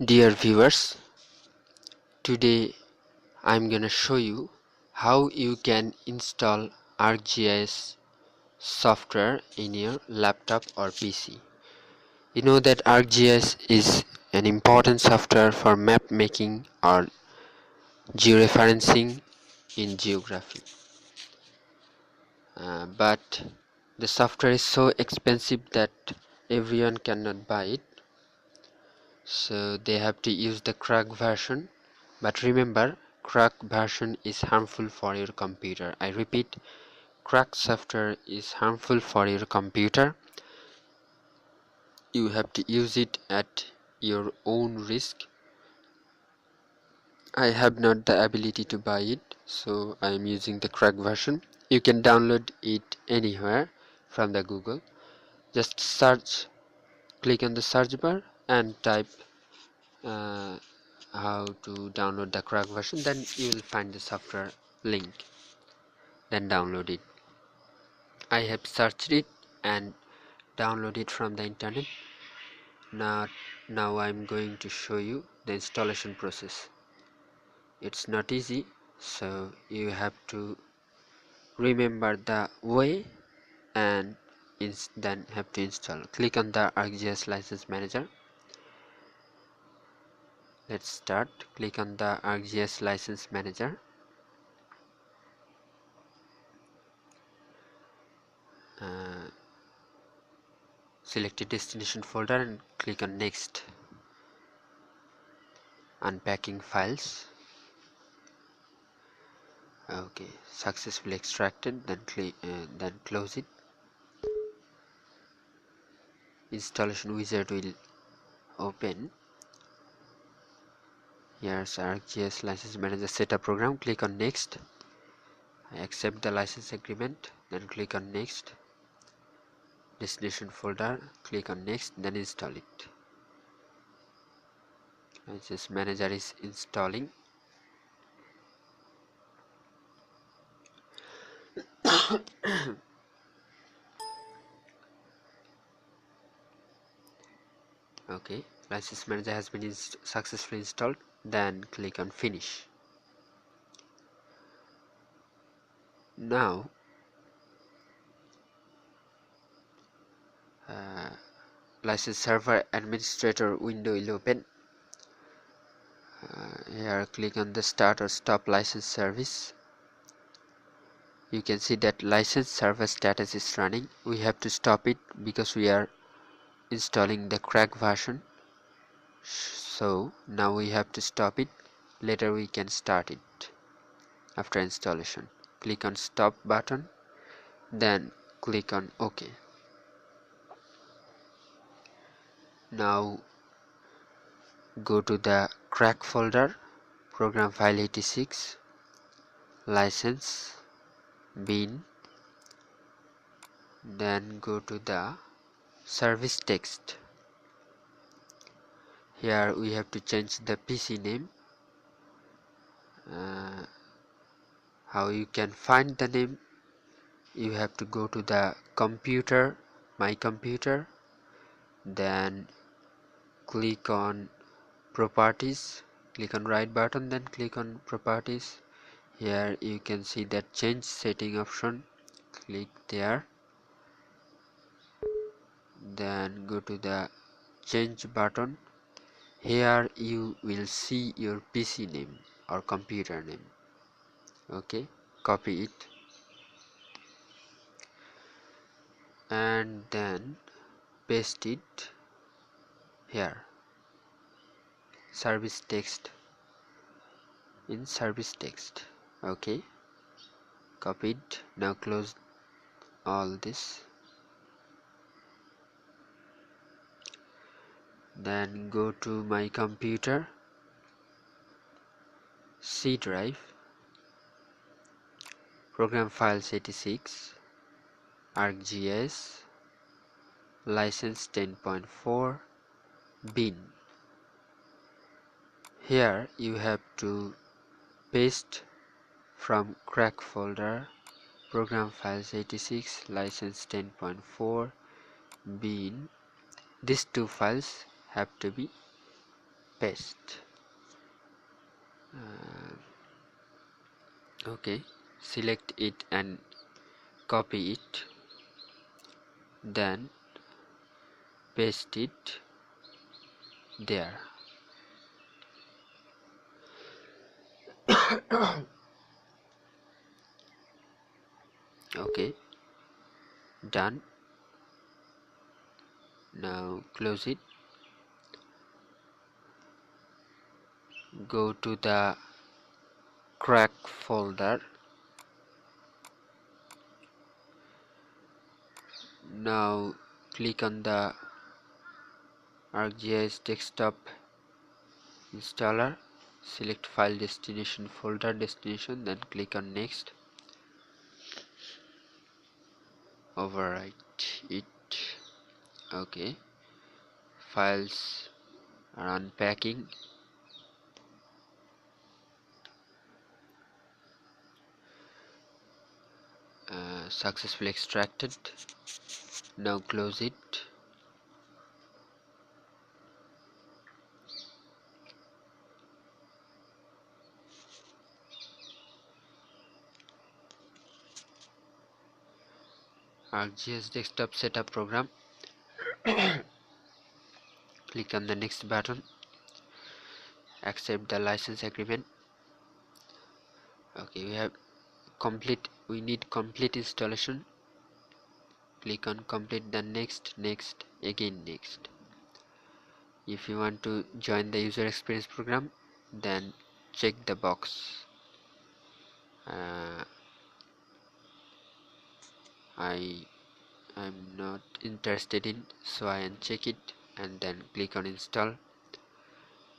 Dear viewers, today I'm gonna show you how you can install ArcGis software in your laptop or PC. You know that ArcGis is an important software for map making or georeferencing in geography. But the software is so expensive that everyone cannot buy it, so they have to use the crack version. But remember, crack version is harmful for your computer. I repeat, crack software is harmful for your computer. You have to use it at your own risk. I have not the ability to buy it, so I am using the crack version. You can download it anywhere from the Google. Just search, click on the search bar and type how to download the crack version. Then you will find the software link. Then download it. I have searched it and download it from the internet. Now I'm going to show you the installation process. It's not easy, so you have to remember the way and then have to install. Click on the ArcGis license manager. Let's start. Click on the ArcGis license manager. Select a destination folder and click on next. Unpacking files. Okay, successfully extracted. Then close it. Installation wizard will open. Here's ArcGis license manager setup program. Click on next. I accept the license agreement. Then click on next. Destination folder. Click on next. Then install it. License manager is installing. Okay, license manager has been successfully installed. Then click on finish. Now license server administrator window will open. Here click on the start or stop license service. You can see that license server status is running. We have to stop it because we are installing the crack version, so now we have to stop it. Later we can start it after installation. Click on stop button, then click on OK. Now go to the crack folder, program file 86, license, bin, then go to the service text. Here we have to change the PC name. How you can find the name? You have to go to the computer, my computer, then click on properties, click on right button, then click on properties. Here you can see that change setting option. Click there, then go to the change button. Here you will see your PC name or computer name. Okay, copy it and then paste it here. Service text, in service text. Okay, copied. Now close all this, then go to my computer, C drive, program files 86, ArcGis, license 10.4, bin. Here you have to paste from crack folder, program files 86, license 10.4, bin. These two files have to be paste. Okay, select it and copy it, then paste it there. Okay, done. Now close it. Go to the crack folder. Now click on the ArcGis desktop installer. Select file destination, folder destination, then click on next. Overwrite it. Okay, files are unpacking. Successfully extracted. Now close it. ArcGis desktop setup program. Click on the next button. Accept the license agreement. Okay, we need complete installation. Click on complete, then next, again next. If you want to join the user experience program, then check the box. I'm not interested in, so I uncheck it and then click on install.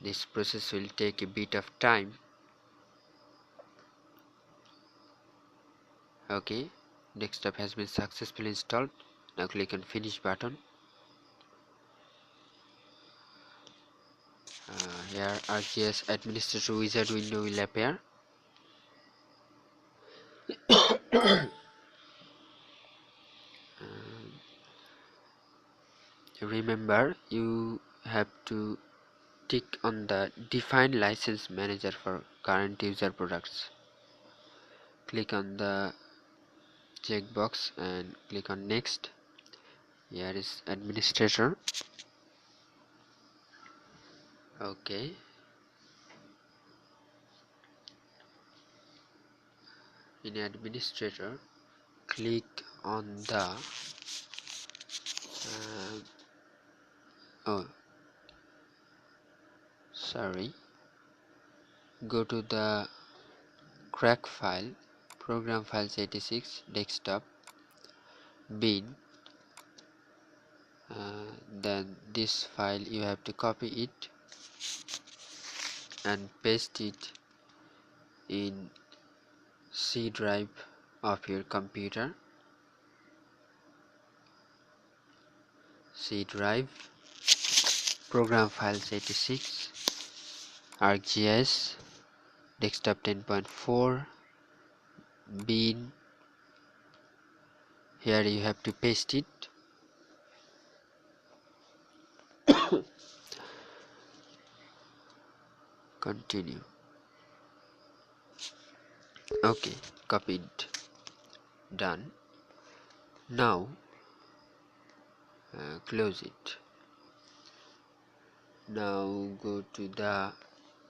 This process will take a bit of time. Okay, desktop has been successfully installed. Now click on finish button. Here ArcGis administrator wizard window will appear. Remember, you have to tick on the define license manager for current user products. Click on the checkbox and click on next. Here is administrator. Okay, in administrator, click on the go to the crack file, program files 86, desktop, bin. Then this file you have to copy it and paste it in C drive of your computer. C drive, program files 86, ArcGis, desktop 10.4, bin. Here you have to paste it. Continue. Okay, copied. Done. Now close it. Now go to the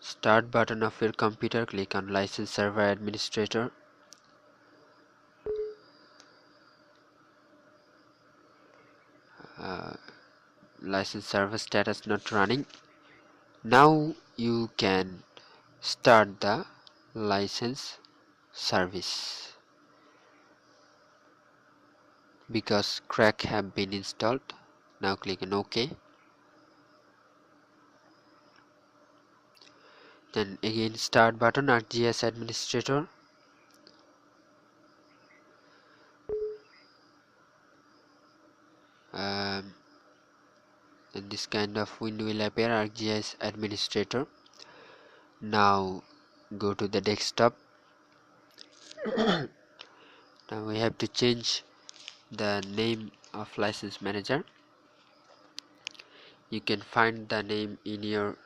start button of your computer. Click on license server administrator. License server status not running. Now you can start the license service because crack have been installed. Now click on OK. Then again start button, ArcGis administrator. And this kind of window will appear, ArcGis administrator. Now go to the desktop. Now we have to change the name of license manager. You can find the name in your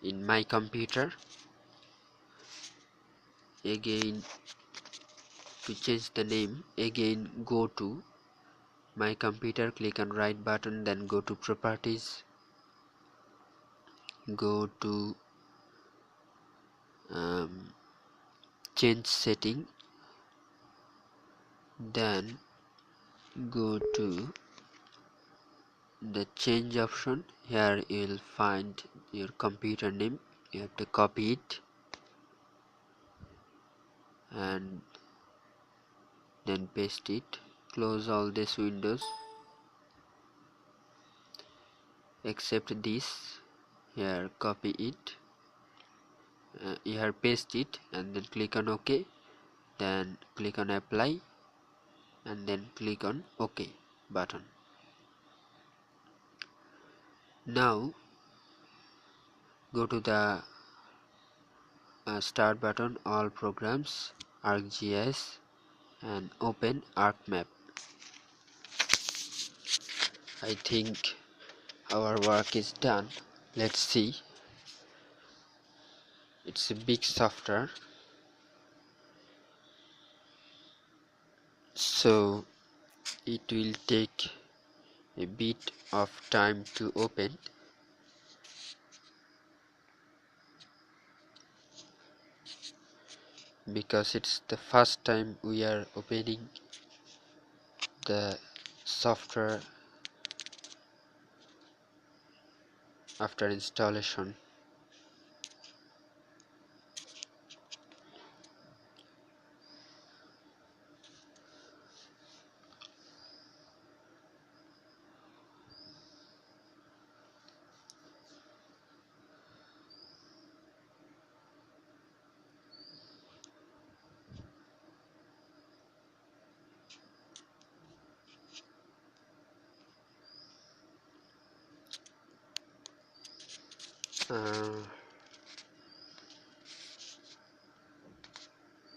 in my computer. Again, to change the name, again go to my computer, click on right button, then go to properties, go to change setting, then go to the change option. Here you will find your computer name. You have to copy it and then paste it. Close all these windows except this. Here copy it, here paste it, and then click on OK, then click on apply, and then click on OK button. Now go to the start button, all programs, ArcGis, and open ArcMap. I think our work is done. Let's see. It's a big software, so it will take a bit of time to open. Because it's the first time we are opening the software after installation.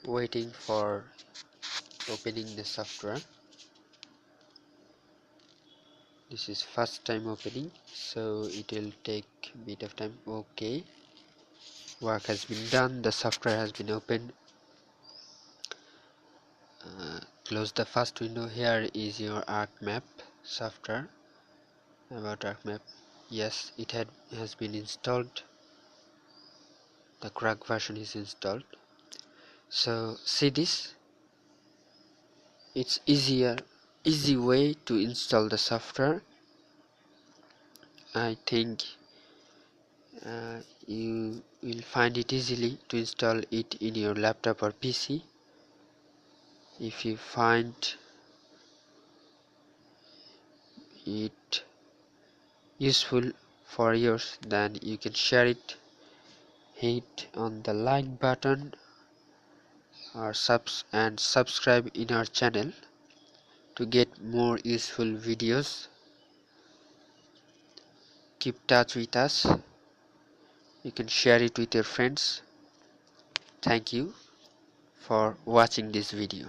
Waiting for opening the software. This is first time opening, so it will take a bit of time. Okay, work has been done, the software has been opened. Close the first window. Here is your ArcMap software. About ArcMap, yes, it has been installed. The crack version is installed. So see this, it's easy way to install the software. I think you will find it easily to install it in your laptop or PC. If you find it useful for yours, then you can share it, hit on the like button, or subscribe in our channel to get more useful videos. Keep touch with us. You can share it with your friends. Thank you for watching this video.